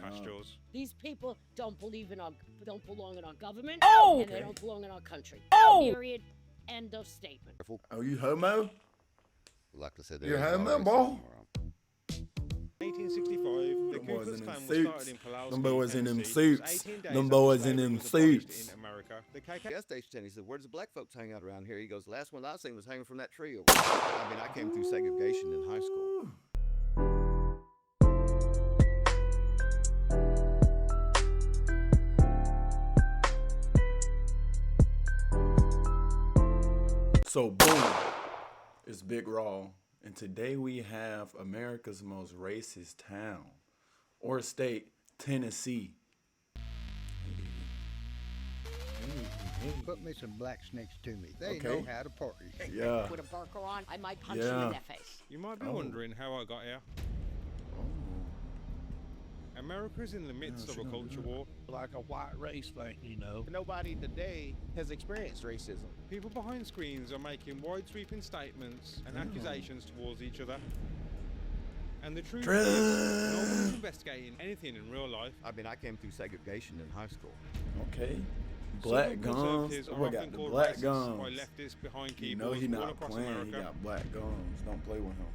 past yours. These people don't belong in our government, Oh! and they don't belong in our country. Oh! Period. End of statement. Oh, you homo? Like I said, You're there is homo, always boy? something wrong. 1865, the Them Ku boys Klux in them Klan was started suits. in Pulaski, Them boys in them Tennessee. It was suits. 18 days Them after boys in slavery them was abolished suits. in America. The KKK Gas station attendant, he said, where does the black folks hang out around here? He goes, the last one I seen was hanging from that tree over there. I mean, I came through segregation in high school. So boom, it's Big Raw, and today we have America's most racist town or state, Tennessee. Put me some blacks next to me. They Okay. know how to party. Yeah. With a burqa on, I might punch you Yeah. in that face. You might be Oh. wondering how I got here. America is in the midst Yeah, of a she culture don't do war. Like a white race thing, you know. Nobody today has experienced racism. People behind screens are making wide-sweeping statements and accusations towards each other. And the truth is, no one is investigating anything in real life. I mean, I came through segregation in high school. Okay. Black Southern gums. conservatives are We got often the called black racist gums. by leftists behind You know keyboards he all not across playing. America. He got black gums. Don't play with him.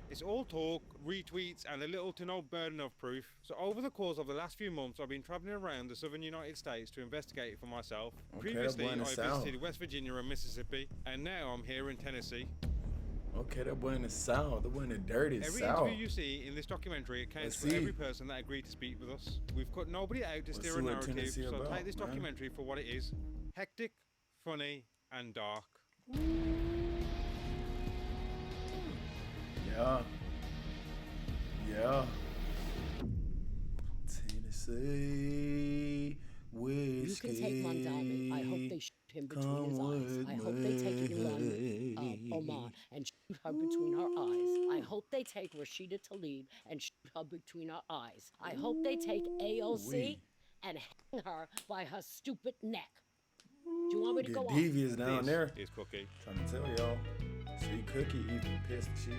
It's all talk, retweets, and a little to no burden of proof. So over the course of the last few months, I've been traveling around the southern United States to investigate it for myself. Okay, Previously, that boy in I the South. visited West Virginia and Mississippi, and now I'm here in Tennessee. Okay, that boy in the South. That boy in the dirty Every South. interview you see in this documentary accounts Let's for see. every person that agreed to speak with us. We've cut nobody out to Let's steer see a what narrative, Tennessee so about, take this man. documentary for what it is. Hectic, funny, and dark. Yeah. Yeah. Tennessee whiskey. You can take Mondami. I hope they shoot him between his eyes. I hope they take Ilhan Omar and shoot her between her eyes. I hope they take Rashida Tlaib and shoot her between her eyes. I hope they take AOC and hang her by her stupid neck. Do you want me to go Get on? devious down This there. is Cookie, Trying to tell y'all. See Cookie eating pissed cheese.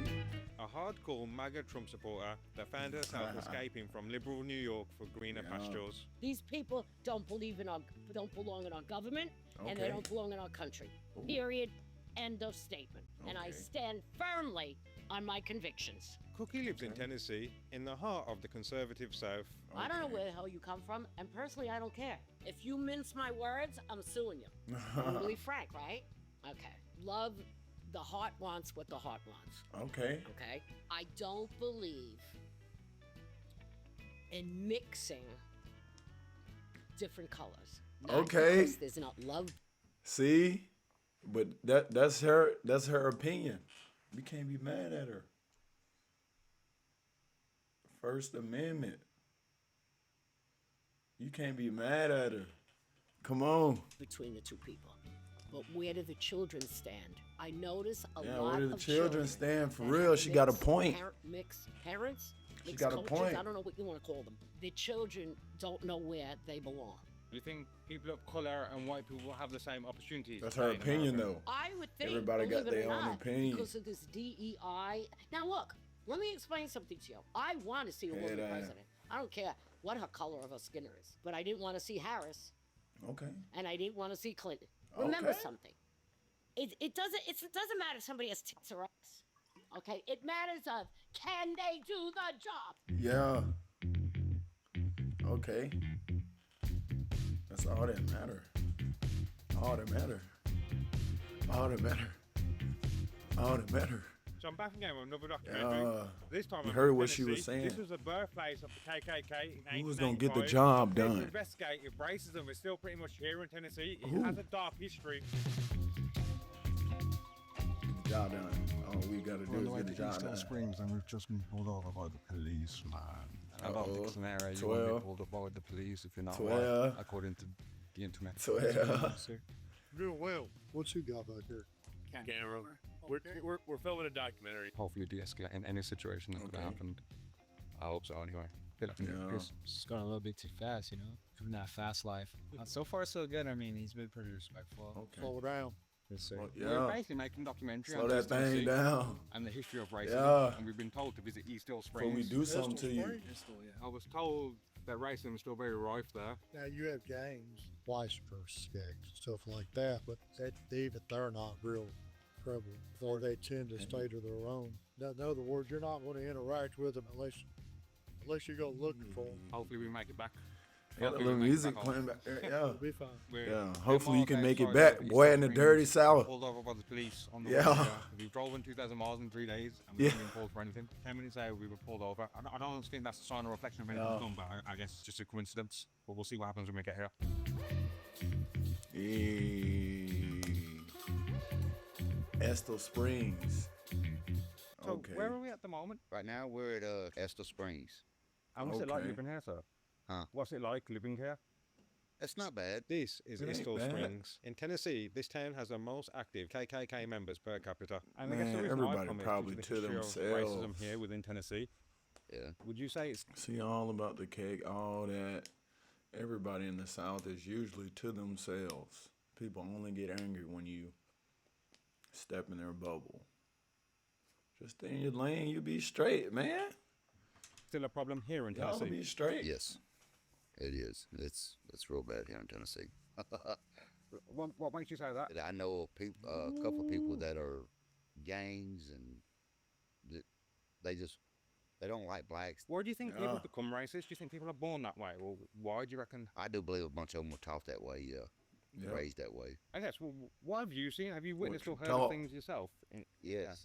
a hardcore MAGA Trump supporter that found herself escaping from liberal New York for greener Yeah. pastures. These people don't belong in our government, and they Okay. don't belong in our country. Period. End of statement. And I Okay. stand firmly on my convictions. Cookie lives in Tennessee, in the heart of the conservative South. I don't know where the hell you come from, and personally, I don't care. If you mince my words, I'm suing you. I'm really frank, right? Okay. Love, the heart wants what the heart wants. Okay. Okay? I don't believe in mixing different colors. Not Okay. because there's not love. See? But that's her opinion. We can't be mad at her. First Amendment. You can't be mad at her. Come on. Between the two people. But where do the children stand? I notice a Yeah, lot where do the of children stand? For that real, have she got a mixed point. Mixed parents? She Mixed got a cultures, point. I don't know what you want to call them. The children don't know where they belong. Do you think people of color and white people will have the same opportunities? That's to her play in opinion, America? though. I would think Everybody got believe it or their own not, opinion. because of this DEI. Now look, let me explain something to you. I want to see a woman Head on. president. I don't care what her color of her skin is, but I didn't want to see Harris, Okay. and I didn't want to see Clinton. Remember Okay. something. It doesn't matter if somebody has tits or ass. Okay, it matters of can they do the job. Yeah. Okay. That's all that matter. All that matter. All that matter. All that matter. So I'm back again with another documentary. This time you I'm heard in what she was Tennessee. This saying. was the birthplace of the KKK in Who was gonna get the 1885. job Here to done? investigate if racism is still pretty much here in Tennessee. It Who? has a dark history. Job done. All we gotta do On the is way get the to job East Hill done. Springs, and we've just been pulled over by the police, man. About Uh-oh. Dixon area, you 12. won't be pulled up by the police if you're not 12. white, according to the internet. 12. Doing well. What you got back there? Camera. We're filming a documentary. Hopefully de-escalate in any situation that could have Okay. happened. I hope so anyway. Feel like Yeah. peace. It's going a little bit too fast, you know? Living that fast life. So far, so good. I mean, he's been pretty respectful. Okay. Slow down. Yes, sir. Well, We're yeah. basically making a documentary Slow on that East thing Tennessee down. and the history of racism. Yeah. And we've been told to visit East Hill Before Springs. we do something to you. I was told that racism is still very rife there. Now you have gangs, Weisper's gangs, stuff like that, but even they're not real prevalent. Or they tend to stay to their own. In other words, you're not going to interact with them unless you go looking for them. Hopefully we make it back. Got a Hopefully little we make it music back home. playing back there. Yeah. It'll be fine. Yeah. Hopefully you can make it Sorry, back, East boy, Hill in the Springs, dirty south. Pulled over by the police on the Yeah. way there. We drove in 2,000 miles in 3 days and we Yeah. haven't been pulled for anything. 10 minutes later we were pulled over. I don't think that's a sign or reflection of anything No. done, but I guess it's just a coincidence. But we'll see what happens when we get here. Estill Springs. So Okay. where are we at the moment? Right now we're at Estill Springs. And what's it like Okay. living here, sir? Huh? What's it like living here? It's not bad. This is It ain't Estill bad. Springs. In Tennessee, this town has the most active KKK members per capita. And I guess the Man, reason I've everybody come is probably due to the history of themselves. racism here within Tennessee. Yeah. Would you say it's See, all about the cake, all that. Everybody in the South is usually to themselves. People only get angry when you step in their bubble. Just stay in your lane, you be straight, man. still a problem here in Y'all Tennessee? be straight. Yes, it is. It's real bad here in Tennessee. What makes you say that? I know a couple of people that are gangs and they don't like blacks. Why do you think people Yeah. become racist? Do you think people are born that way? Or why do you reckon? I do believe a bunch of them were taught that way. Yeah, Yeah. raised that way. I guess, well, what have you seen? Have you witnessed or heard tell- of things yourself? Yes.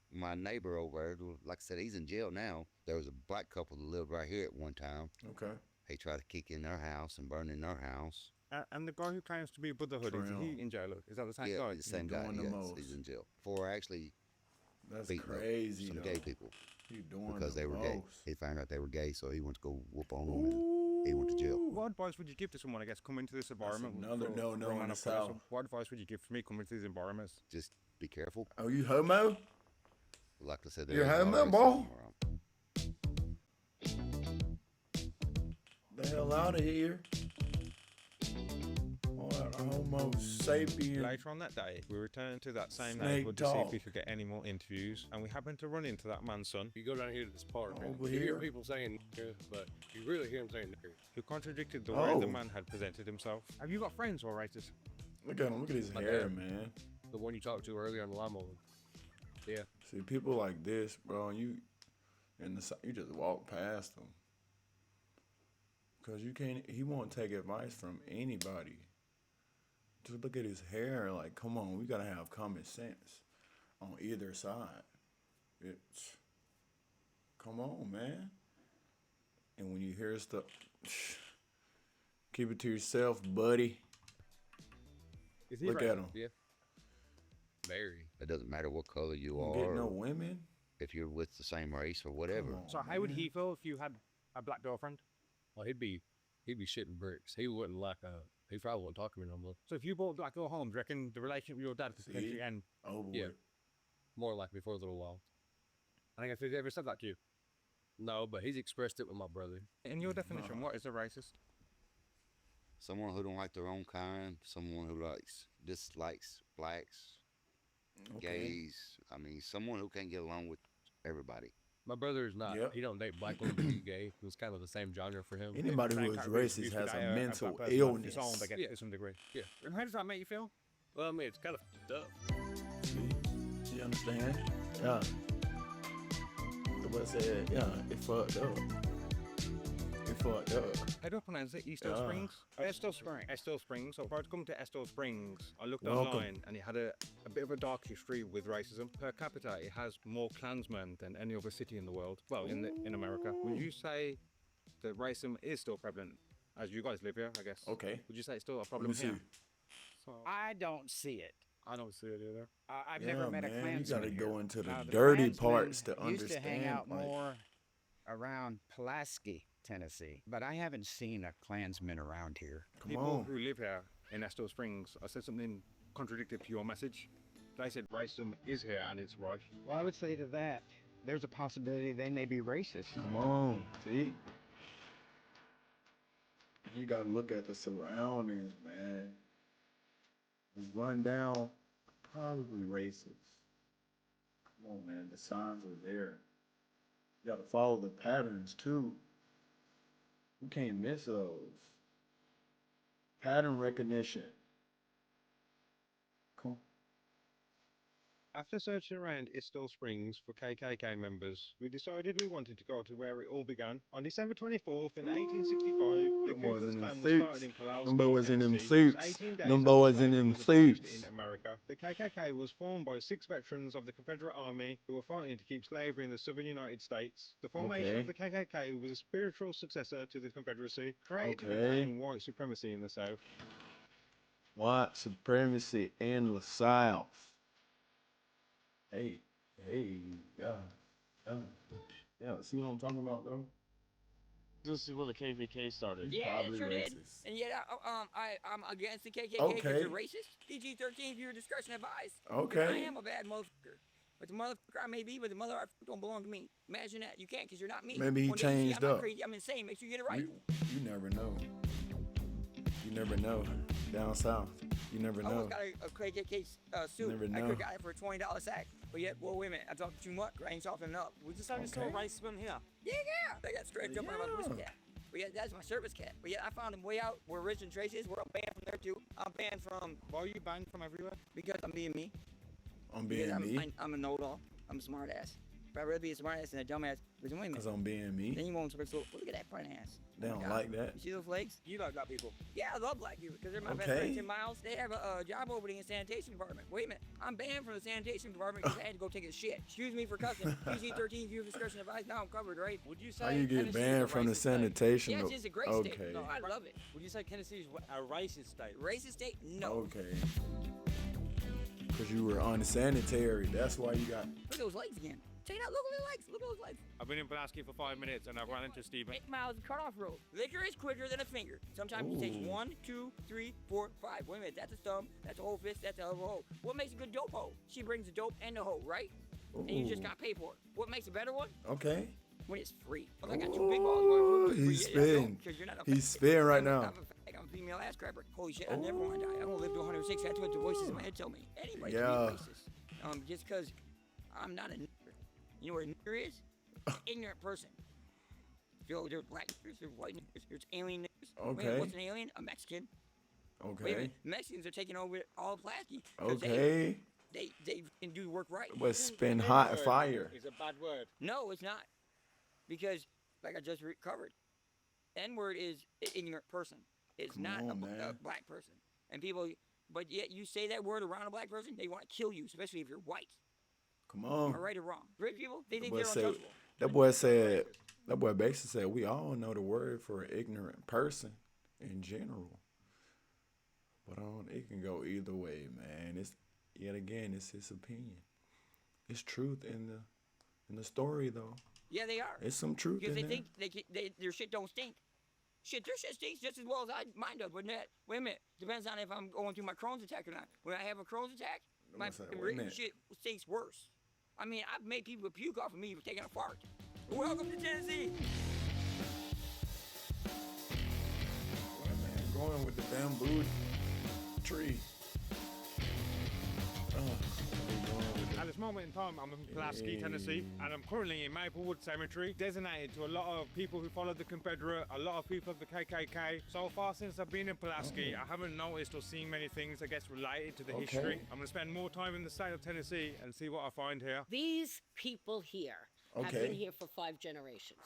My neighbor over there, like I said, he's in jail now. There was a black couple that lived right here at one time. Okay. He tried to kick in their house and burn in their house. And the guy who claims to be Brotherhood, is True. he in jail? Is that the same Yeah, guy? the same guy. doing the Yes, most. he's in jail for actually That's beating up crazy, some though. gay people You doing because the they were gay. most. He found out they were gay, so he went to go whoop on them, and he went to jail. What advice would you give to someone, I guess, coming into this environment? another for no-no a in man the of colour? So South. what advice would you give for me coming into these environments? Just be careful. Oh, you homo? Like I said, You're there's a lot of homo, racism around. The hell out of here. All that homo sapien. Later on that day, we returned to that same Snake neighborhood to see if talk. we could get any more interviews, and we happened to run into that man's son, You go down here to this park, and Over you hear here. people saying nigger, but you really hear them saying nigger. who contradicted the way the Oh. man had presented himself. Have you got friends who are racist? Look at him. Look at his My hair, dad. man. The one you talked to earlier on the lawnmower. Yeah. See, people like this, bro, you in the you just walk past them. Cause you can't. He won't take advice from anybody. Just look at his hair. Like, come on, we gotta have common sense on either side. It's come on, man. And when you hear stuff, keep it to yourself, buddy. Is he Look racist? at him. Yeah. Very. It doesn't matter what color you You don't get are, no or women. if you're with the same race or whatever. Come on, So how would man. he feel if you had a black girlfriend? Well, he'd be shitting bricks. He wouldn't like he probably wouldn't talk to me no more. So if you brought a black girl home, do you reckon the relationship with your dad could See? potentially end? Over Yeah. with. More likely for a little while. I think if he's ever said that to you. No, but he's expressed it with my brother. In your definition, what is a racist? Someone who don't like their own kind, someone who dislikes blacks, Okay. gays. I mean, someone who can't get along with everybody. My brother is not. Yep. He don't date black women. He's gay. It was kind of the same genre for him. Anybody who is racist has a mental illness. Disowned, I guess, Yeah. to some degree. Yeah. And how does that make you feel? Well, I mean, it's kind of fucked up. See? You understand? Yeah. The boy said, yeah, it fucked up. It fucked up. How do I pronounce it? Estill Yeah. Springs? Estill Springs. Estill Springs. So if I was to come to Estill Springs, I looked Welcome. online and it had a bit of a dark history with racism. Per capita, it has more Klansmen than any other city in the world. Well, in America. Would you say that racism is still prevalent? As you guys live here, I guess. Okay. Would you say it's still a Let problem me see. here? I don't see it. I don't see it either. I've Yeah, never met a man, Klansman. you gotta here. go into the Now, dirty Klansmen parts to used understand. to hang out like, more around Pulaski, Tennessee, but I haven't seen a Klansman around here. Come People on. who live here in Estill Springs, I said something contradicted to your message. They said racism is here and it's right. Well, I would say to that, there's a possibility they may be racist. Come on. See? You gotta look at the surroundings, man. Run down Probably racist. Come on, man. The signs are there. You gotta follow the patterns too. You can't miss those. Pattern recognition. Cool. After searching around Estill Springs for KKK members, we decided we wanted to go to where it all began. On December 24th in 1865, the Them boys Ku Klux in them Klan was started suits. in Pulaski, Them boys in them Tennessee. suits. 18 days Them after boys in slavery them was abolished suits. in America. The KKK was formed by 6 veterans of the Confederate Army who were fighting to keep slavery in the southern United States. The formation of the KKK was a spiritual successor to the Confederacy, created to maintain white supremacy in the South. White supremacy in the South. Hey, yeah. See what I'm talking about, though? This is where the KKK started. Yeah, it Probably sure did. racist. And yet, I'm against the KKK because Okay. they're racist. PG-13, viewer discretion advised. Okay. I am a bad motherfucker. But the motherfucker I may be, but the motherfucker don't belong to me. Imagine that. You can't because you're not me. Maybe he One day you see changed I'm not up. crazy. I'm insane. Make sure you get it right. You never know. You never know. Down south, you never I know. almost got a KKK suit. Never I know. could have got it for a $20 sack. But yet, well, wait a minute. I talked too much. I ain't softening up. We decided to start racism here. Yeah. They got stretched up on my pussy cat. But yeah, that's my service cat. But yeah, I found him way out where Rich and Trace is. Where I'm banned from there too. I'm banned from. Why are you banned from everywhere? Because I'm being me. I'm Because being me. I'm a know-it-all. I'm a smart ass. But I'd rather be a smart ass than a dumb ass. But wait a minute. Cause I'm being me. Then you won't look at that front ass. They Oh my don't God. like that. You see those legs? You like black people. Yeah, I love black people because they're my best Okay. friend, Tim Miles. They have a job opening in sanitation department. Wait a minute. I'm banned from the sanitation department because I had to go take a shit. Excuse me for cussing. PG-13, viewer discretion advised. Now I'm covered, right? Would you say How you get Tennessee is banned a from the racist state? sanitation? Yeah, it's though? just a great Okay. state. No, I love it. Would you say Tennessee is a racist state? Racist state? No. Okay. Cause you were unsanitary. That's why you got. Look at those legs again. Check it out. Look at those legs. Look at those legs. I've been in Pulaski for 5 minutes and I've run into Stephen. 8 miles of cutoff road. Liquor is quicker than a finger. Sometimes it takes Ooh. 1, 2, 3, 4, 5. Wait a minute, that's a thumb, that's a whole fist, that's a whole hoe. What makes a good dope hoe? She brings the dope and the hoe, right? And you just Ooh. gotta pay for it. What makes a better one? Okay. When it's free. Well, I got 2 big balls. You want Ooh, free? he's Yeah, I don't, spitting. 'cause you're not a He's fag. spitting right I'm a- now. I'm a female ass crapper. Holy shit, I never want to die. I'm gonna live to 106. That's what the voices in my head tell me. Anybody can Yeah. be racist. Just because I'm not a nigger. You know what a nigger is? Ignorant person. Yo, there's black niggers, there's white niggers, there's alien niggers. Wait a minute, Okay. what's an alien? A Mexican. Wait a Okay. minute, Mexicans are taking over all of Pulaski. 'cause Okay. They can do work right. But spin hot fire. Is a bad word. No, it's not. Because, like I just covered, N-word is an ignorant person. It's Come not on, a man. black person. And people, but yet you say that word around a black person, they want to kill you, especially if you're white. Come Am on. I right or wrong? Rich people, they think boy they're said- untouchable. That boy basically said we all know the word for an ignorant person in general. But it can go either way, man. It's yet again, it's his opinion. It's truth in the story though. Yeah, they are. It's some truth Because in they there. think their shit don't stink. Shit, their shit stinks just as well as mine does, wouldn't it? Wait a minute. Depends on if I'm going through my Crohn's attack or not. When I have a Crohn's attack, my What's that? fucking Wait a minute. shit stinks worse. I mean, I've made people puke off of me for taking a fart. Welcome to Tennessee. Man, going with the bamboo tree. At this moment in time, I'm in Pulaski, Tennessee, and I'm currently in Maplewood Cemetery, designated to a lot of people who follow the Confederate, a lot of people of the KKK. So far since I've been in Pulaski, I haven't noticed or seen many things, I guess, related to the history. I'm going to spend more time in the state of Tennessee and see what I find here. These people here have Okay. been here for 5 generations.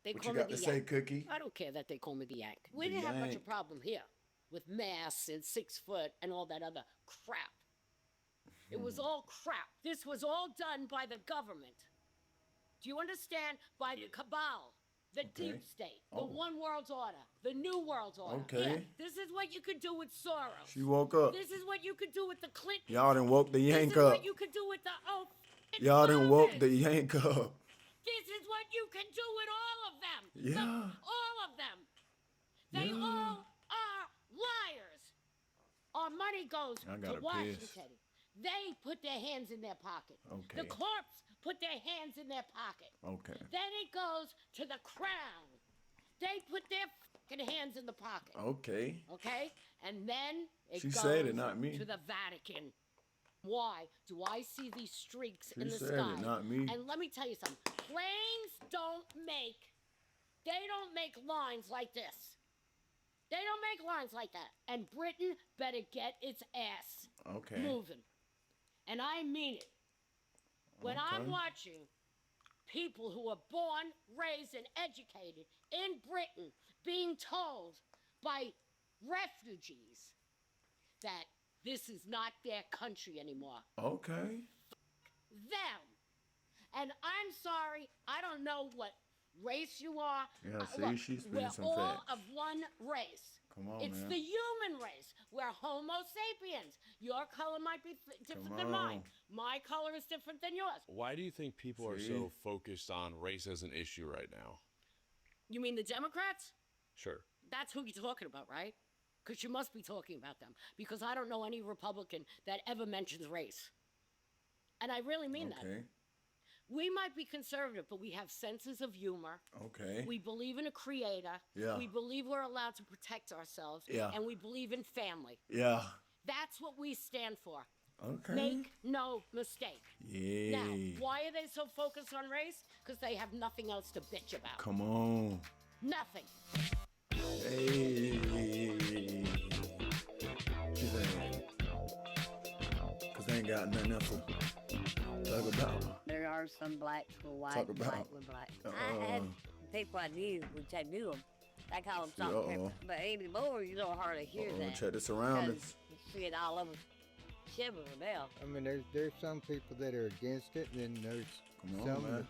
They What call you me got the to say, Yank. Cookie? I don't care that they call me the Yank. We The didn't have much Yank. of a problem here with masks and 6 foot and all that other crap. It was all crap. This was all done by the government. Do you understand? By the cabal, the deep state, the Oh. one world order, the new world order. Okay. Yeah, this is what you could do with Soros. She woke up. This is what you could do with the Clintons. Y'all done woke the This yank is up. what you could do with the Y'all done woke Obamas. the yank up. This is what you can do with all of them. Yeah. All of them. They Yeah. all are liars. Our money goes I to gotta Washington. piss. They put their hands in their pocket. Okay. The corpse put their hands in their pocket. Okay. Then it goes to the crown. They put their fucking hands in the pocket. Okay. Okay? And then it She goes said it, not me. to the Vatican. Why do I see these streaks She in the said sky? it, not me. And let me tell you something. Planes they don't make lines like this. They don't make lines like that. And Britain better get its ass Okay. moving. And I mean it. When I'm Okay. watching people who are born, raised, and educated in Britain being told by refugees that this is not their country anymore. Okay. Them. And I'm sorry, I don't know what race you are. Yeah, see, Look, she's spitting we're some all facts. of one race. Come on, It's man. the human race. We're Homo sapiens. Your color might be different Come than mine. on. My color is different than yours. Why do you think people are See? so focused on race as an issue right now? You mean the Democrats? Sure. That's who you're talking about, right? Because you must be talking about them. Because I don't know any Republican that ever mentions race. And I really mean that. Okay. We might be conservative, but we have senses of humor. Okay. We believe in a creator. Yeah. We believe we're allowed to protect ourselves. Yeah. And we believe in family. Yeah. That's what we stand for. Okay. Make no mistake. Yeah. Now, why are they so focused on race? Because they have nothing else to bitch about. Come on. Nothing. Hey. She's saying, because they ain't got nothing else to talk about. There are some blacks with white, Talk white about, with black. I had people I knew, which I knew them. I call them something Uh-oh. different. But anymore, you don't hardly hear that. Check the surroundings. Because you see it all over shivering now. I mean, there's some people that are against it, and then there's Come on, some man.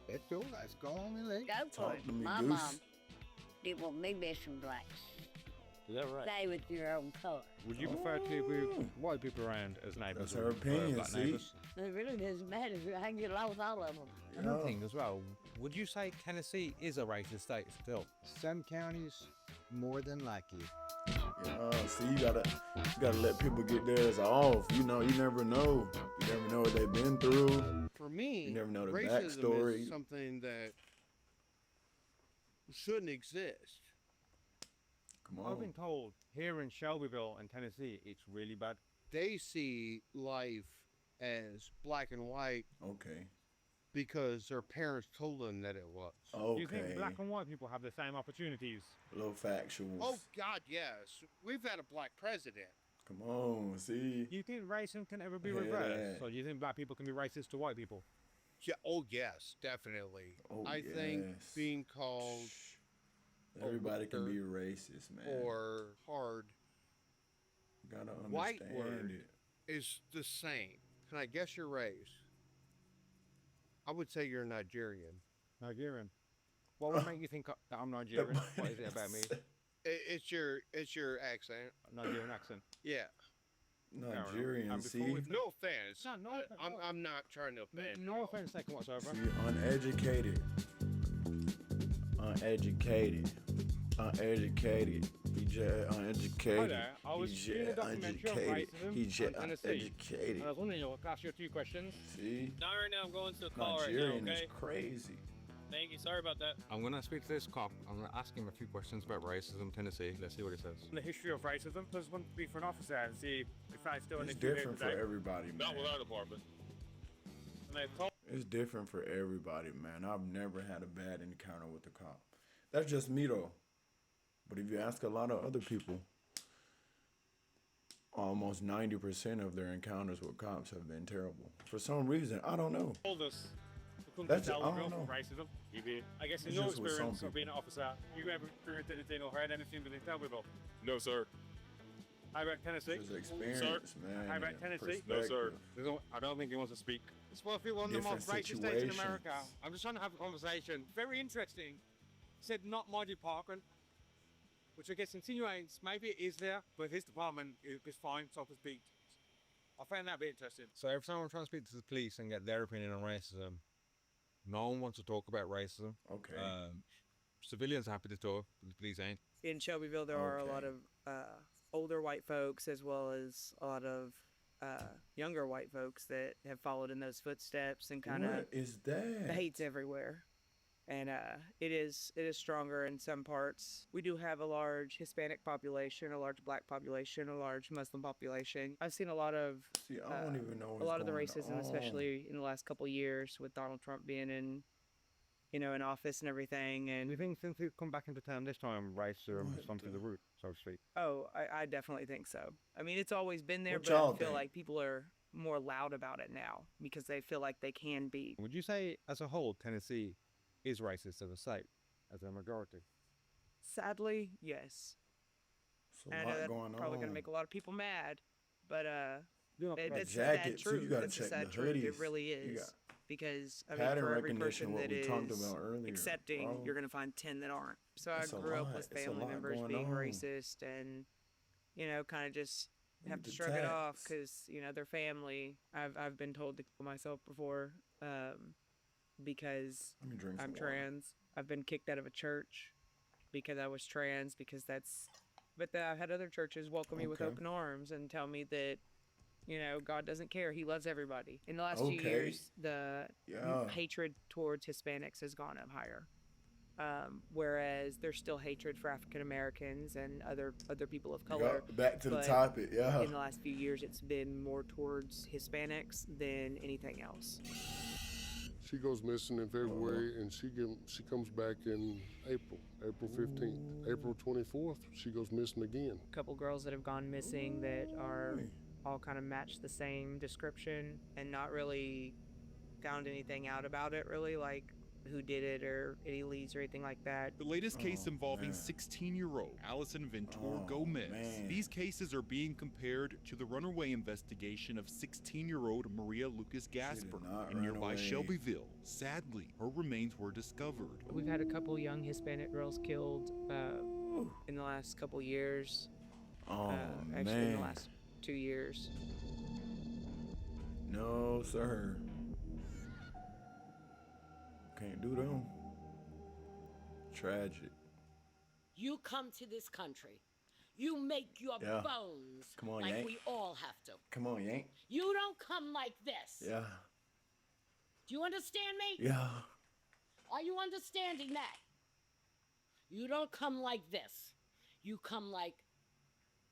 that let's go, let's go on and let Go for Talk it. to me, My Goose. mom didn't want me messing blacks. Is that right? Stay with your own color. Would you prefer to live with white people around as neighbours? That's her opinion, black see? neighbours? It really doesn't matter. I can get along with all of them. Another thing as well, would you say Tennessee is a racist state still? some counties more than likely. Yeah, see, you gotta let people get theirs off. You know, you never know. You never know what they've been through. For me, You never know the racism backstory. is something that shouldn't exist. Come I've on. been told here in Shelbyville in Tennessee, it's really bad. They see life as black and white Okay. because their parents told them that it was. Okay. Do you think black and white people have the same opportunities? Little factuals. Oh God, yes. We've had a black president. Come on, see. Do you think racism can ever be Hear reversed? that. So do you think black people can be racist to white people? Yeah. Oh yes, definitely. Oh, I think yes. being called Everybody can be weaker racist, man. or hard You gotta understand white word it. is the same. Can I guess your race? I would say you're Nigerian. Nigerian. What would make you think that I'm Nigerian? What is it about me? It's your accent. Nigerian accent. Yeah. Nigerian, And see? before we- No offense. No, I'm not trying to offend. No offense taken whatsoever. See, uneducated. Uneducated. Uneducated. He just uneducated. Hi there. I was He doing a just documentary on uneducated. racism He in just Tennessee. uneducated. And I was wondering, I'll ask you a few questions. See? Not right now. I'm going to a call Nigerian right is now, okay? crazy. Thank you. Sorry about that. I'm going to speak to this cop. I'm going to ask him a few questions about racism in Tennessee. Let's see what he says. The history of racism. Just want to speak for an officer and see if I still It's different for everybody, man. Not with our department. And they told It's different for everybody, man. I've never had a bad encounter with a cop. That's just me, though. But if you ask a lot of other people, almost 90% of their encounters with cops have been terrible. For some reason, I don't know. told us we couldn't That's- tell I the real don't from know. racism. You did. I guess in It's your just with some experience of people. being an officer, you ever experienced anything or heard anything within Shelbyville? No, sir. How about Tennessee? It's experience, man. How about and Tennessee? No, sir. perspective. I don't think he wants to speak. It's supposed to be one of the Different most racist states in situations. America. I'm just trying to have a conversation. Very interesting. He said not my department, which I guess insinuates maybe it is there, but his department is fine, so to speak. I found that a bit interesting. So every time I'm trying to speak to the police and get their opinion on racism, no one wants to talk about racism. Okay. Civilians are happy to talk, but the police ain't. In Shelbyville, there are a lot Okay. of older white folks as well as a lot of younger white folks that have followed in those footsteps and kind of What is the that? hate's everywhere. and it is stronger in some parts. We do have a large Hispanic population, a large Black population, a large Muslim population. I've seen a lot of See, I don't even know a lot of the what's racism, going on. especially in the last couple of years with Donald Trump being in, in office and everything. And Do you think since we've come back into town this time, racism has gone through the roof, so to speak? oh, I definitely think so. I mean, it's always been there, What but I y'all feel think? like people are more loud about it now because they feel like they can be. Would you say, as a whole, Tennessee is racist as a state, as a majority? Sadly, yes. It's a I know lot that's going probably going on. to make a lot of people mad, but it's a jacket, sad too, truth. you gotta It's a check sad the truth. It hoodies. really You is. got Because I mean, pattern for every recognition, person what that we talked is about earlier, accepting, bro. you're going to find 10 that aren't. So It's a I grew up lot. with It's a family lot members going being on. racist and, kind of just Look have at to the shrug it off tats. because, their family. I've been told to kill myself before because Let me drink some I'm water. trans. I've been kicked out of a church because I was trans because that's. But I've had other churches welcome me with Okay. open arms and tell me that, God doesn't care. He loves everybody. In the last few Okay. years, the Yeah. hatred towards Hispanics has gone up higher. Whereas there's still hatred for African Americans and other people of color. Yup, back to the but topic, yeah. In the last few years, it's been more towards Hispanics than anything else. She goes missing in February, and she comes back in April 15th. April 24th, she goes missing again. A couple girls that have gone missing that are all kind of match the same description and not really found anything out about it, really, like who did it or any leads or anything like that. The latest case Oh, involving man. 16-year-old Allison Ventura Oh, Gomez. man. These cases are being compared to the runaway investigation of 16-year-old Maria Lucas Gasper not in run nearby away. Shelbyville. Sadly, her remains were discovered. We've had a couple young Hispanic girls killed in the last couple years. Oh, Actually, in the man. last 2 years. No, sir. Can't do them. Tragic. You come to this country. You make your Yeah. bones Come on, like Yank. we all have to. Come on, Yank. You don't come like this. Yeah. Do you understand me? Yeah. Are you understanding that? You don't come like this. You come like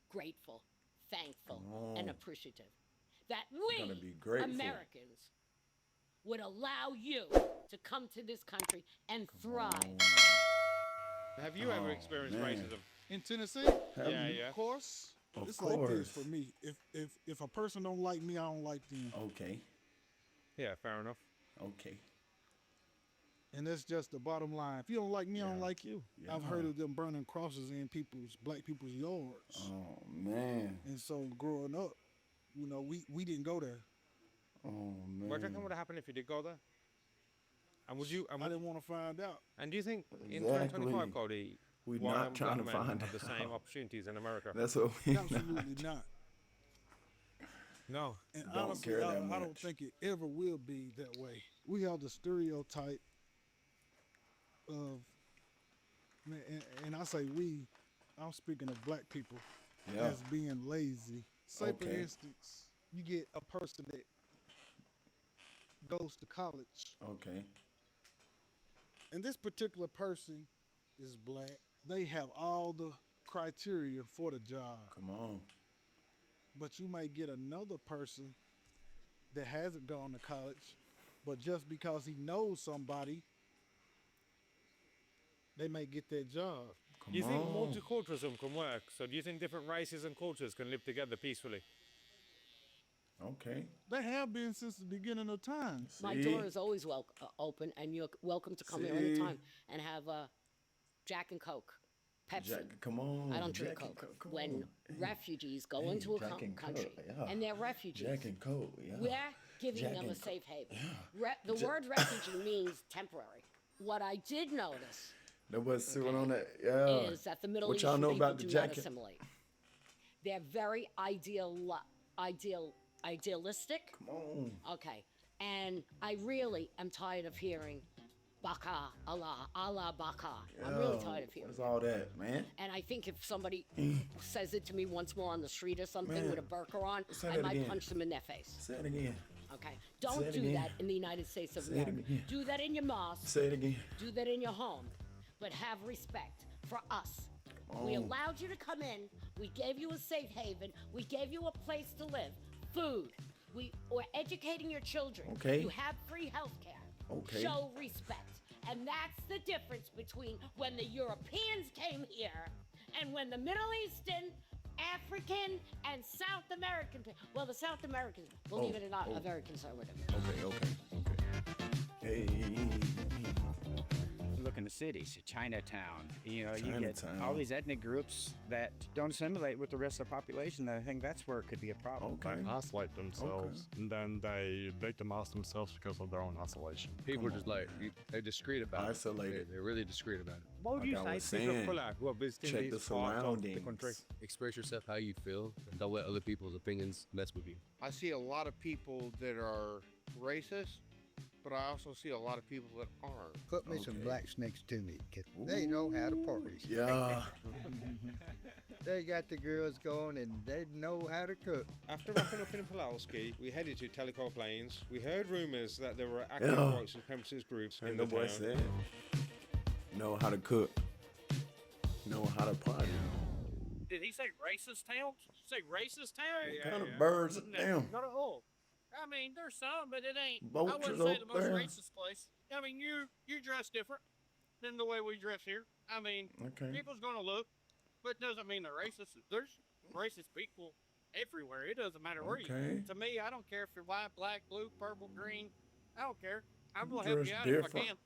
grateful, thankful, Come and on. appreciative. That gotta we, be grateful. Americans, would allow you to come to this country and thrive. Have you ever Oh, experienced man. racism? In Tennessee? Yeah, yeah. Of course. Of It's like this course. for me. If a person don't like me, I don't like them. Okay. Yeah, fair enough. Okay. And that's just the bottom line. If you don't like me, I don't like you. I've heard of them burning crosses in black people's yards. Oh, man. And so growing up, we didn't go there. Oh, man. What do you reckon would happen if you did go there? And would you? I didn't want to find out. And do you think in Exactly. 2025, Cody, We're white not and trying to black men find have the same out. opportunities in America? That's what we Absolutely not. No. And Don't honestly, care that I don't much. think it ever will be that way. We have the stereotype of, and I say we, I'm speaking of black people, Yeah. as being lazy. Say, for Okay. instance, you get a person that goes to college, Okay. and this particular person is black. They have all the criteria for the job. Come on. But you may get another person that hasn't gone to college, but just because he knows somebody, they may get that job. Do you think multiculturalism can work? So do you think different races and cultures can live together peacefully? Okay. They have been since the beginning of time. My door is always open, and you're welcome to come here anytime See? and have Jack and Coke, Pepsi. Jack, come on. I don't drink Jack and Coke. Come when on. refugees go Hey, into a Jack and country Coke, yeah. and they're refugees, Jack and Coke, yeah. we're giving Jack them a and safe haven. Yeah. The Ja- word refugee means temporary. What I did notice That was sitting on that. Yeah. is that the Middle What Eastern y'all know people about the do not jacket? assimilate. They're very idealistic. Come on. Okay, and I really am tired of hearing Baka, Allah, Allah Baka. I'm really Yeah, tired of hearing What's all that, man? And I think if somebody says it to me once more on the street or something Man. with a burqa on, Say I that might again. punch them in their face. Say it again. Okay? Say Don't it do again. that in the United States of Say it America. again. Do that in your mosque. Say it again. Do that in your home. But have respect for us. We Oh. allowed you to come in. We gave you a safe haven. We gave you a place to live. Food. We're educating your children. Okay. You have free health care. Okay. Show respect. And that's the difference between when the Europeans came here and when the Middle Eastern, African, and South American, well, the South Americans, believe it or not, are very conservative. Okay. Hey. Look in the cities, Chinatown. You know, you get Chinatown. all these ethnic groups that don't assimilate with the rest of the population. I think that's where it could be a problem. Okay. Isolate themselves, and then they victimize themselves because of their own isolation. People are just like, they're discreet about it. Isolated. They're really discreet about it. What would Like you I say was to people saying, of color who are visiting check these the parts of the surroundings. country? Express yourself how you feel, and don't let other people's opinions mess with you. I see a lot of people that are racist, but I also see a lot of people that aren't. Put me some blacks next to me, 'cause they know how to party. Yeah. They got the girls going and they know how to cook. After wrapping up in Pulaski, we headed to Tellico Plains. We heard rumors that there were active Yeah. white supremacist groups in And the the boy town. said, know how to cook. Know how to party. Did he say racist town? Say racist town? What kind of birds are them? Not at all. I mean, there's some, but it ain't. I Vultures wouldn't say up the most there. racist place. I mean, you dress different than the way we dress here. I mean, Okay. people's gonna look, but it doesn't mean they're racist. There's racist people everywhere. It doesn't matter where Okay. you. To me, I don't care if you're white, black, blue, purple, green. I don't care. I'm gonna Dress help you out if I different. can.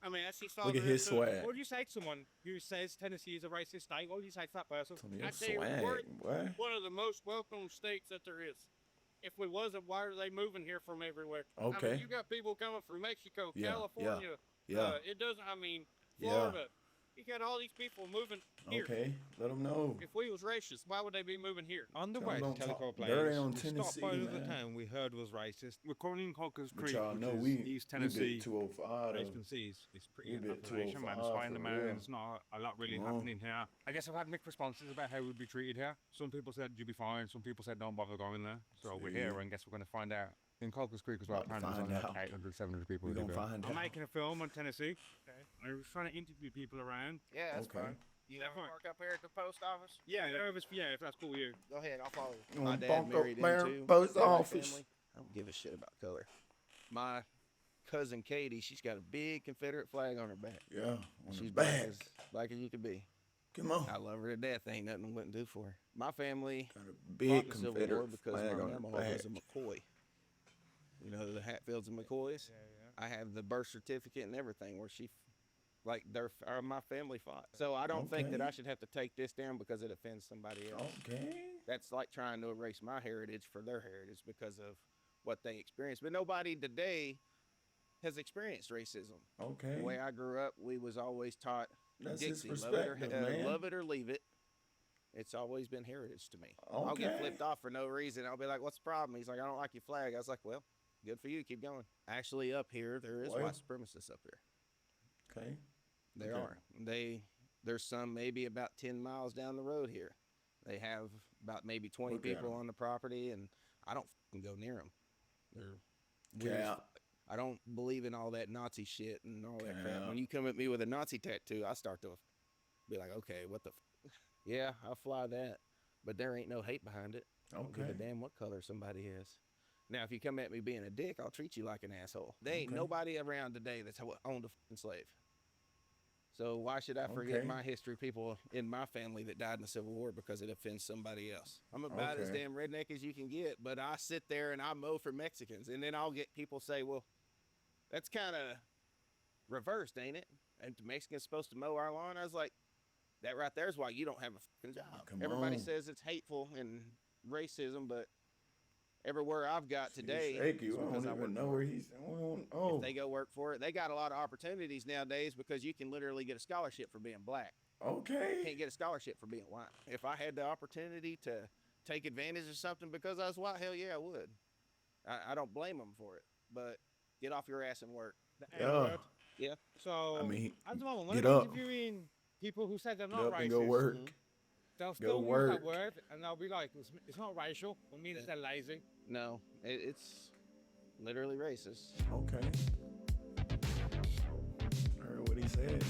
I mean, I see Look at his swag. What would you say to someone who says Tennessee is a racist state? What would you say to that person? Tell me I your tell you, swag, we're boy. one of the most welcome states that there is. If we wasn't, why are they moving here from everywhere? I Okay. mean, you got people coming from Mexico, Yeah, California. yeah. It doesn't. I mean, Yeah. Florida. You got all these people moving here. Okay. Let them know. If we was racist, why would they be moving here? On the Y'all way to don't Tellico talk dirty on Plains, we stopped Tennessee, by the man. town we heard was racist. We're currently in Hawkers But Creek, y'all which know is we East bit Tennessee. 205 As though. you can see, it's pretty We in bit operation, man. It's 205 fine, for man. real. There's not a lot really No. happening here. I guess I've had mixed responses about how we'd be treated here. Some people said you'll be fine. Some people said don't bother going there. So we're See? here, and guess we're going to find out. In Colcos Creek as well, About to apparently there's find only out. 800, 700 people. We who gonna live here. find I'm out. making a film on Tennessee. Okay. I was trying to interview people around. Yeah, that's Okay. fine. You ever work up here at the post office? Yeah, if that's cool with you. Go ahead, I'll follow you. You My wanna dad bunk up married there, into post my office? family. I don't give a shit about color. My cousin Katie, she's got a big Confederate flag on her back. Yeah, on She's the black back. black as you could be. Come on. I love her to death. Ain't nothing I wouldn't do for her. My family Got a big fought in the Civil War Confederate because flag my on her grandma was a back. McCoy. You know the Hatfields and McCoys. I have the birth certificate and everything where she, my family fought. So I don't think that Okay. I should have to take this down because it offends somebody else. Okay. That's like trying to erase my heritage for their heritage because of what they experienced. But nobody today has experienced racism. Okay. The way I grew up, we was always taught That's his Dixie, perspective, man. love it or leave it. It's always been heritage to me. I'll get Okay. flipped off for no reason. I'll be like, "What's the problem?" He's like, "I don't like your flag." I was like, "Well, good for you. Keep going." Actually, up here, there is Well. white supremacists up here. Okay. There Okay. are. There's some maybe about 10 miles down the road here. They have about maybe 20 Look at people 'em. on the property, and I don't fucking go near them. They're weird as Cap. fu- I don't believe in all that Nazi shit and all that crap. Cap. When you come at me with a Nazi tattoo, I start to be like, okay, what the Yeah, I'll fly that. But there ain't no hate behind it. I don't give a Okay. damn what color somebody is. Now, if you come at me being a dick, I'll treat you like an asshole. There ain't Okay. nobody around today that's owned a fucking slave. So why should I forget Okay. my history, people in my family that died in the Civil War because it offends somebody else? I'm about as Okay. damn redneck as you can get, but I sit there and I mow for Mexicans, and then I'll get people say, well, that's kind of reversed, ain't it? And the Mexicans supposed to mow our lawn? I was like, that right there is why you don't have a fucking job. Come Everybody on. says it's hateful and racism, but everywhere I've got today, Shaky. is I don't because I even work know for where it. he's. Oh. If they go work for it, they got a lot of opportunities nowadays because you can literally get a scholarship for being black. Okay. You can't get a scholarship for being white. If I had the opportunity to take advantage of something because I was white, hell yeah, I would. I don't blame them for it, but get off your ass and work. Yeah. Yeah. So, I mean, at the moment, when get I'm up. interviewing people who said they're Get not up racist, and go work. they'll Go still use work. that word, and they'll be like, it's not racial. It means they're lazy. No, it's literally racist. Okay. Heard what he said.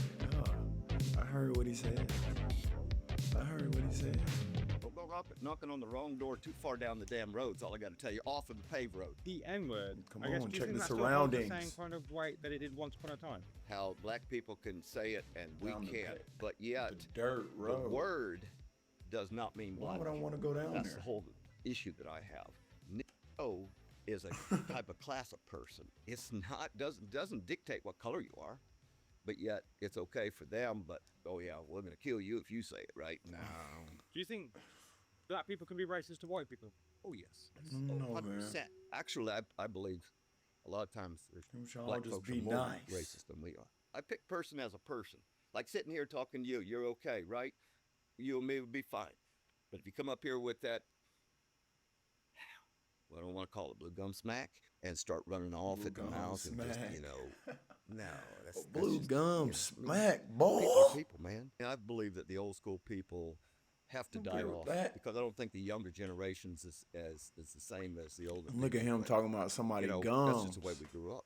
I heard what he said. I heard what he said. Don't go knocking on the wrong door too far down the damn road's all I got to tell you. Off of the paved road. The N-word. Come I guess, on, do you check think the that still holds the surroundings. same kind of weight that it did once upon a time? How black people can say it and we Down the can't. pa- But yet, the dirt road. the word does not mean Why black. would I want to go down That's there? the whole issue that I have. Negro is a type of class of person. It's not doesn't dictate what color you are, but yet it's okay for them. But oh yeah, we're gonna kill you if you say it, right? No. Do you think black people can be racist to white people? Oh yes. No, 100%. man. Actually, I believe a lot of times We should all black just folks be are more nice. racist than we are. I pick person as a person. Like sitting here talking to you, you're okay, right? You and me would be fine. But if you come up here with that, well, I don't want to call it blue gum smack, and start running off Blue at the gum mouth and just, smack. you know, no, that's Blue just, gum you know, smack, People boy. are people, man. And I believe that the old school people have to Don't die care with off that. because I don't think the younger generations is the same as the older. Look at people. him talking about somebody You know, gums. that's just the way we grew up.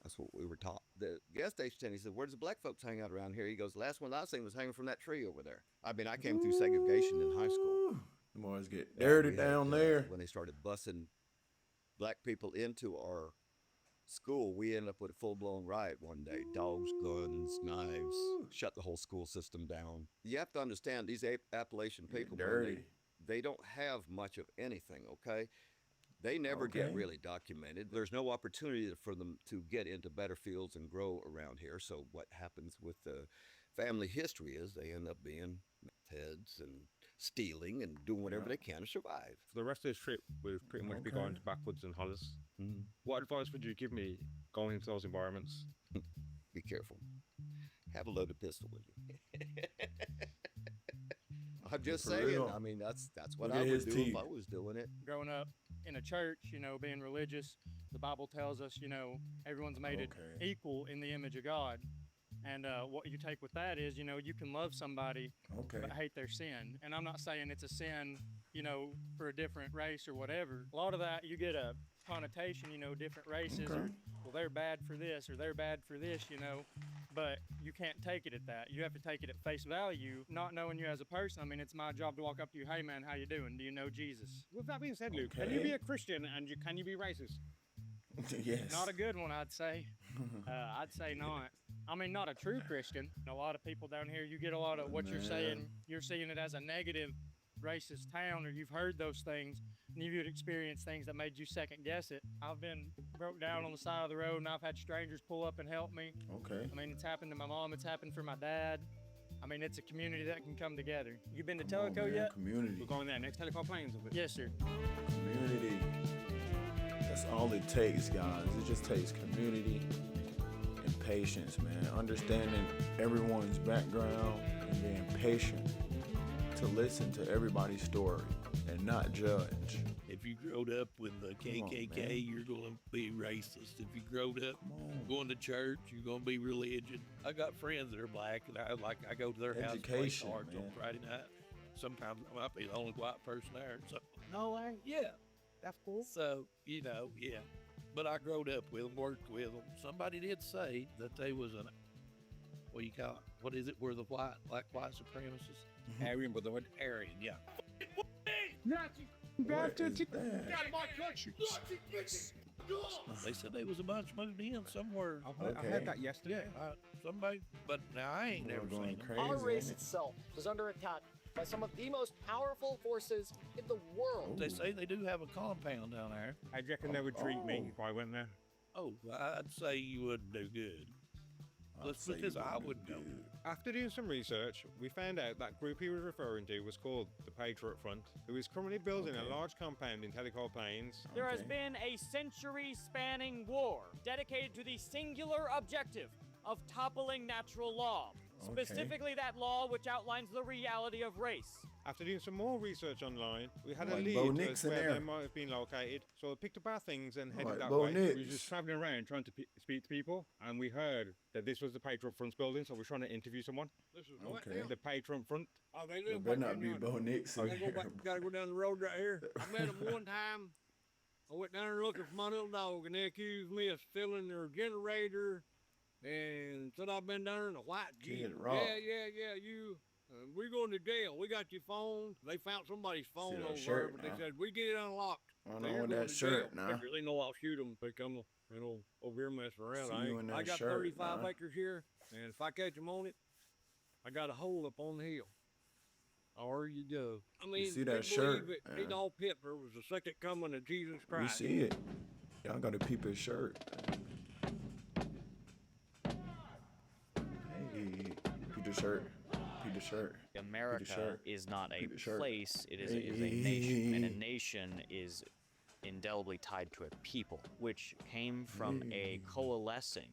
That's what we were taught. The gas station attendant, he said, "Where does the black folks hang out around here?" He goes, "The last one I seen was hanging from that tree over there." I mean, I came through segregation in high school. The boys get Yeah, dirty we had, down there. When they started busing black people into our school, we ended up with a full-blown riot one day. Dogs, guns, knives, shut the whole school system down. You have to understand, these Appalachian people, man, dirty. they don't have much of anything, okay? They never get Okay. really documented. There's no opportunity for them to get into better fields and grow around here. So what happens with the family history is they end up being heads and stealing and doing whatever they can to survive. For the rest of this trip, we'll pretty much be Okay. going to backwoods and hollers. Mhm. What advice would you give me going into those environments? Be careful. Have a loaded pistol with you. I'm just For saying. real. I mean, that's what Look I at would his do if teeth. I was doing it. Growing up in a church, you know, being religious, the Bible tells us, you know, everyone's made it Okay. equal in the image of God. And what you take with that is, you know, you can love somebody Okay. but hate their sin. And I'm not saying it's a sin, you know, for a different race or whatever. A lot of that, you get a connotation, you know, different races Okay. are, well, they're bad for this or they're bad for this, you know. But you can't take it at that. You have to take it at face value, not knowing you as a person. I mean, it's my job to walk up to you, hey, man, how you doing? Do you know Jesus? With that being said, Luke, can you Okay. be a Christian and can you be racist? Yes. Not a good one, I'd say. I'd say not. I mean, not a true Christian. A lot of people down here, you get a lot of what you're saying. You're seeing it as a negative, racist town, or you've heard those things, and you've experienced things that made you second guess it. I've been broke down on the side of the road, and I've had strangers pull up and help me. Okay. I mean, it's happened to my mom. It's happened for my dad. I mean, it's a community that can come together. You been to Come on, Tellico man. yet? Community. We're going there next Telecom Plains of it. Yes, sir. Community. That's all it takes, guys. It just takes community and patience, man. Understanding everyone's background and being patient to listen to everybody's story and not judge. If you growed up with the Come on, KKK, man. you're going to be racist. If you growed up going to church, you're going to be religion. I got friends that are black, and I go to their house and play Education, cards on man. Friday night. Sometimes I might be the only white person there. So No way. yeah, That's cool. so you know, yeah. But I growed up with them, worked with them. Somebody did say that they was an what do you call it? What is it? Where the white supremacists? Aryan, but the word Aryan, yeah. Nazi Bastards. Get out of my country! They said they was a bunch moved in somewhere. I heard that yesterday. Yeah, somebody, but now I ain't never seen them. Our race itself was under attack by some of the most powerful forces in the world. They say they do have a compound down there. How do you reckon they would treat me if I went there? Oh, I'd say you wouldn't do good. Let's put this, I wouldn't do. After doing some research, we found out that group he was referring to was called the Patriot Front, who is currently building a large compound in Telecom Plains. There has been a century-spanning war dedicated to the singular objective of toppling natural law, specifically that law which outlines the reality of race. After doing some more research online, we had a Like lead Bo to Nix in where there. they might have been located. So we picked up our things and headed Like that Bo way. Nix. We were just traveling around trying to speak to people, and we heard that this was the Patriot Front's building, so we're trying to interview someone. This is Okay. The Patriot Front. Oh, they There better not be Bo Nix in Gotta go there. gotta go down the road right here. I met him one time I went down there looking for my little dog, and they accused me of stealing their generator, and said I've been down there in a white Get Jeep. robbed. Yeah, you. We're going to jail. We got your phone. They found somebody's phone that over shirt there, but now. they said we get it unlocked. I So know you're with going that to shirt jail. now. If they know I'll shoot them. They come, over here messing around. See you in I that got shirt 35 now. acres here, and if I catch them on it, I got a hole up on the hill. Or you go. I mean, see that we shirt, believe that man. Adolf Hitler was the second coming of Jesus We Christ. see it. Y'all gotta peep his shirt. Hey, peep the shirt. Peep the shirt. America shirt. is not a Peep the shirt. place, it is a nation, and a nation is indelibly tied to a people, which came from a coalescing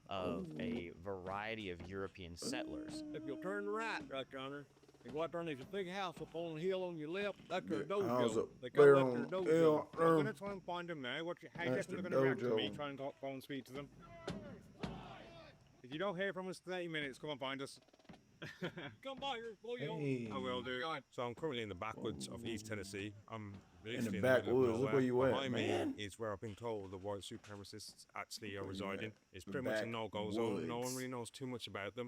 of a variety of European settlers. If you'll turn right, yonder, and go out there and there's a big house up on the hill on your left, that's their Yeah, house dojo. up They call there that on their dojo. hill, I'm gonna try and find them now. How That's definitely the gonna react to me? dojo. Try and go and speak to them. If you don't hear from us 30 minutes, come and find us. Come by here, blow you Hey. I will do. So I'm currently in the backwoods of East Tennessee. I'm In the literally backwoods, middle of look where you nowhere. at, Behind man. me is where I've been told the white supremacists actually are Where you residing. at? It's The pretty much a no-go zone. No one backwoods. really knows too much about them,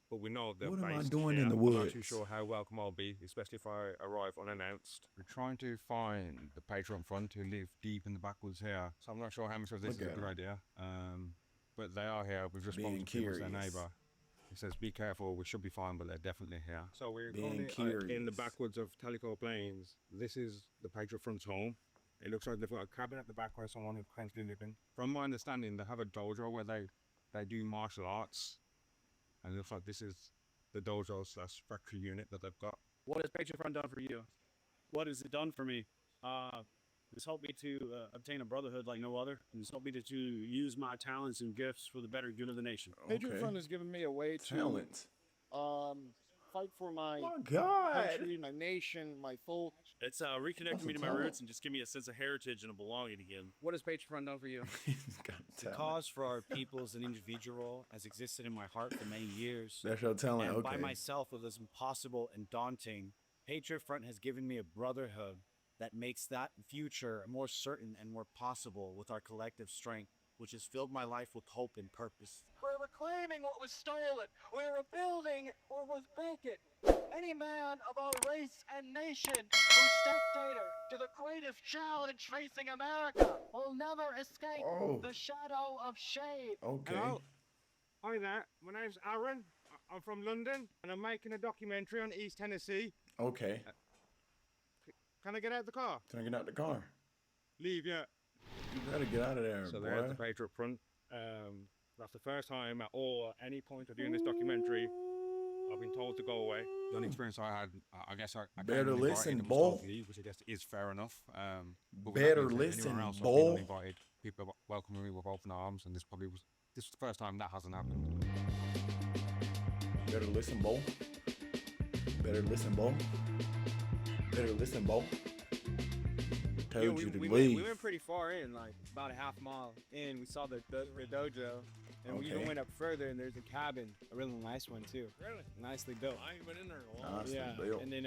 but we know they're What am I based doing here. in the I'm not too woods? sure how welcome I'll be, especially if I arrive unannounced. We're trying to find the Patriot Front who live deep in the backwoods here, so I'm not sure how much of this Look is a at good 'em. idea. But they are here. We've just spoken Being to pretty much their curious. neighbour. He says, "Be careful. We should be fine, but they're definitely here." So we're Being currently in the curious. backwoods of Talico Plains. This is the Patriot Front's home. It looks like they've got a cabin at the back where someone who claims to live in. From my understanding, they have a dojo where they do martial arts, and it looks like this is the dojo / factory unit that they've got. What has Patriot Front done for you? What has it done for me? It's helped me to obtain a brotherhood like no other. It's helped me to use my talents and gifts for the better good of the nation. Patriot Front has given me a way to Talent. Fight for my God. country, my nation, my folk. It's reconnecting me to my roots and just give me a sense of heritage and a belonging again. What has Patriot Front done for you? The cause for our people as an individual has existed in my heart for many years. That's your talent, And by okay. myself, it was impossible and daunting. Patriot Front has given me a brotherhood that makes that future more certain and more possible with our collective strength, which has filled my life with hope and purpose. We're reclaiming what was stolen. We're rebuilding what was vacant. Any man of our race and nation who's spectator to the creative challenge facing America will never escape the shadow of shame. Okay. Hello. Hi there. My name's Aaron. I'm from London, and I'm making a documentary on East Tennessee. Okay. Can I get out of the car? Can I get out the car? Leave, yeah. You better get out of there, So boy. there's the Patriot Front. That's the first time at all, at any point of doing this documentary, I've been told to go away. The only experience I had, I guess I Better came uninvited listen, and was boy. told to leave, which I guess is fair enough. But with that Better being said, listen, anywhere else I've boy. been uninvited. People have welcomed me with open arms, and this was the first time that hasn't happened. Better listen, Bo. Better listen, Bo. Better listen, Bo. Told you to leave. We went pretty far in, like about a half mile in. We saw the dojo, and we even Okay. went up further, and there's a cabin, a really nice one too. Really? Nicely built. I ain't been in there in a while. Nicely Yeah, built. and then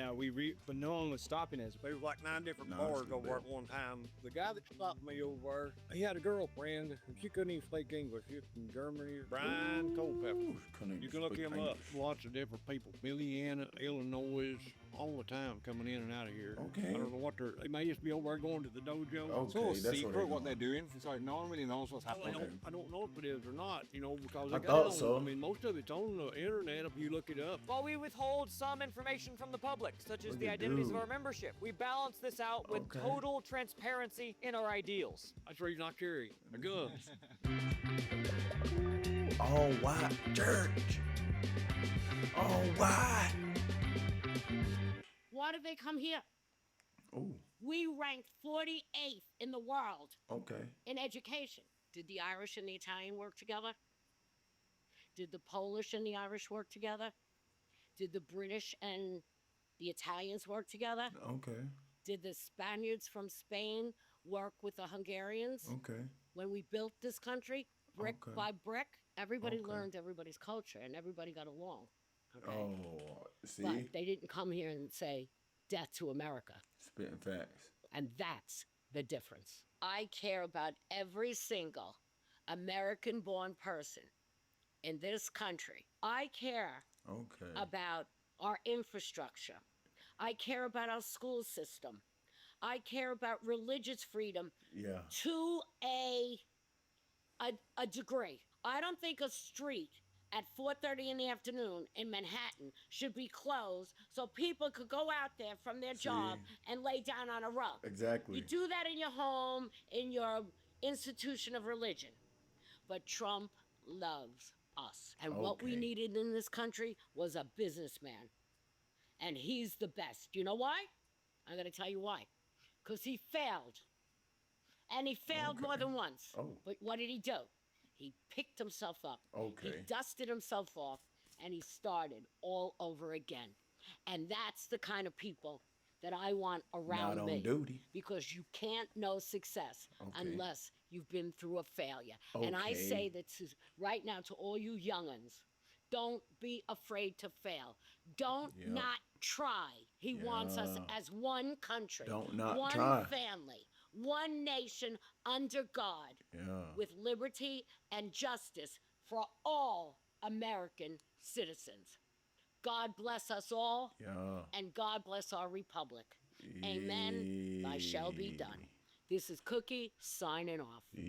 but no one was stopping us. There was like 9 different Nicely bars over there at built. one time. The guy that stopped me over, he had a girlfriend, and she couldn't even speak English. She was from Germany. Brian Culpepper. You can look him up. Lots of different people. Indiana, Illinois, all the time coming in and out of here. Okay. I don't know what they may just be over there going to the dojo. Okay, It's all that's what secret they're what they're doing. doing. It's like no one really knows what's happening. I don't know if it is or not, because I it got thought on- so. I mean, most of it's on the internet if you look it up. While we withhold some information from the public, such as Look the at identities of dude. our membership, we balance this out with Okay. total transparency in our ideals. That's the reason I carry a gun. All white church. All white. Why did they come here? Oh, We ranked 48th in the world okay. in education. Did the Irish and the Italian work together? Did the Polish and the Irish work together? Did the British and the Italians work together? Okay. Did the Spaniards from Spain work with the Hungarians? Okay. When we built this country, brick Okay. by brick, everybody Okay. learned everybody's culture and everybody got along. Okay? Oh, see? But they didn't come here and say, death to America. Spitting facts. And that's the difference. I care about every single American-born person in this country. I care Okay. about our infrastructure. I care about our school system. I care about religious freedom Yeah. to a degree. I don't think a street at 4:30 in the afternoon in Manhattan should be closed so people could go out there from their job and lay down on a rug. Exactly. You do that in your home, in your institution of religion. But Trump loves us. And what we Okay. needed in this country was a businessman. And he's the best. You know why? I'm going to tell you why. Because he failed. And he failed more than once. Oh. But what did he do? He picked himself up. He Okay. dusted himself off and he started all over again. And that's the kind of people that I want around Not on me. duty. Because you can't know success Okay. unless you've been through a failure. And I say Okay. that right now to all you young'uns, don't be afraid to fail. Don't Yep. not try. He wants us Yeah. as one country, Don't not one try. family, one nation under God, Yeah. with liberty and justice for all American citizens. God bless us all, Yeah. and God bless our republic. Amen. Thy shall be done. This is Cookie signing off. Yeah.